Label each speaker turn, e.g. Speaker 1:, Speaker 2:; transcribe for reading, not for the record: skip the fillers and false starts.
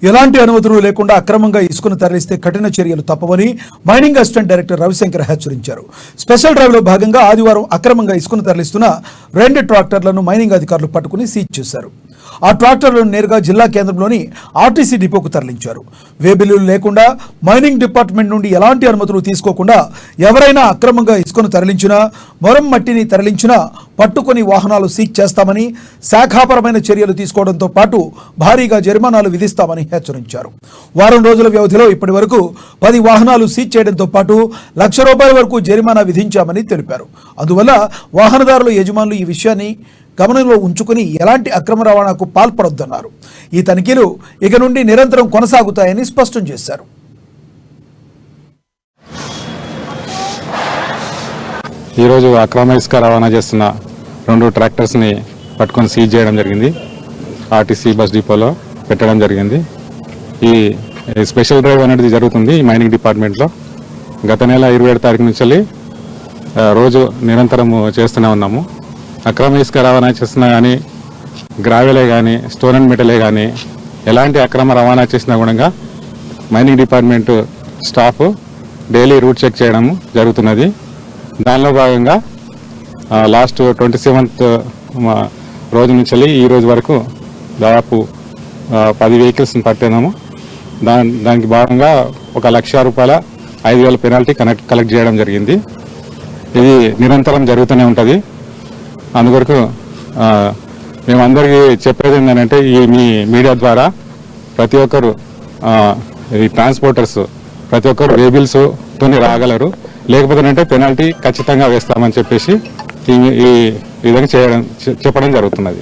Speaker 1: ఎలాంటి అనుమతులు లేకుండా అక్రమంగా ఇసుకను తరలిస్తే కఠిన చర్యలు తప్పవని మైనింగ్ అసిస్టెంట్ డైరెక్టర్ రవిశంకర్ హెచ్చరించారు. స్పెషల్ డ్రైవ్ లో భాగంగా ఆదివారం అక్రమంగా ఇసుకను తరలిస్తున్న 2 ట్రాక్టర్లను మైనింగ్ అధికారులు పట్టుకుని సీజ్ చేశారు. ఆ ట్రాక్టర్లను నేరుగా జిల్లా కేంద్రంలోని ఆర్టీసీ డిపోకు తరలించారు. వేబిల్లులు లేకుండా మైనింగ్ డిపార్ట్మెంట్ నుండి ఎలాంటి అనుమతులు తీసుకోకుండా ఎవరైనా అక్రమంగా ఇసుకను తరలించినా, మొరం మట్టిని తరలించినా పట్టుకొని వాహనాలు సీజ్ చేస్తామని, శాఖాపరమైన చర్యలు తీసుకోవడంతో పాటు భారీగా జరిమానాలు విధిస్తామని హెచ్చరించారు. వారం రోజుల వ్యవధిలో ఇప్పటి వరకు 10 వాహనాలు సీజ్ చేయడంతో పాటు ₹1,00,000 వరకు జరిమానా విధించామని తెలిపారు. అందువల్ల వాహనదారుల యజమానులు ఈ విషయాన్ని గమనంలో ఉంచుకుని ఎలాంటి అక్రమ రవాణాకు పాల్పడొద్దన్నారు. ఈ తనిఖీలు ఇక నుండి నిరంతరం కొనసాగుతాయని స్పష్టం చేశారు.
Speaker 2: ఈరోజు అక్రమ ఇసుక రవాణా చేస్తున్న 2 ట్రాక్టర్స్ని పట్టుకొని సీజ్ చేయడం జరిగింది. ఆర్టీసీ బస్ డిపోలో పెట్టడం జరిగింది. ఈ స్పెషల్ డ్రైవ్ అనేది జరుగుతుంది ఈ మైనింగ్ డిపార్ట్మెంట్లో. గత నెల 27 తారీఖు నుంచి రోజు నిరంతరం చేస్తూనే ఉన్నాము. అక్రమ ఇసుక రవాణా చేస్తున్నా కానీ, గ్రావెలే కానీ, స్టోన్ అండ్ మెటలే కానీ ఎలాంటి అక్రమ రవాణా చేసినా కూడా mining department staff daily route check చేయడం జరుగుతున్నది. దానిలో భాగంగా లాస్ట్ 27th రోజు నుంచి ఈ రోజు వరకు దాదాపు 10 వెహికల్స్ని పట్టినాము. దానికి భాగంగా ₹1,00,000 5,000 పెనాల్టీ కలెక్ట్ చేయడం జరిగింది. ఇది నిరంతరం జరుగుతూనే ఉంటుంది. అందుకొరకు మేమందరికీ చెప్పేది ఏంటంటే మీ మీడియా ద్వారా ప్రతి ఒక్కరు ఈ ట్రాన్స్పోర్టర్స్ ప్రతి ఒక్కరు వేబిల్స్తో రాగలరు, లేకపోతే పెనాల్టీ ఖచ్చితంగా వేస్తామని చెప్పేసి ఈ విధంగా చెప్పడం జరుగుతున్నది.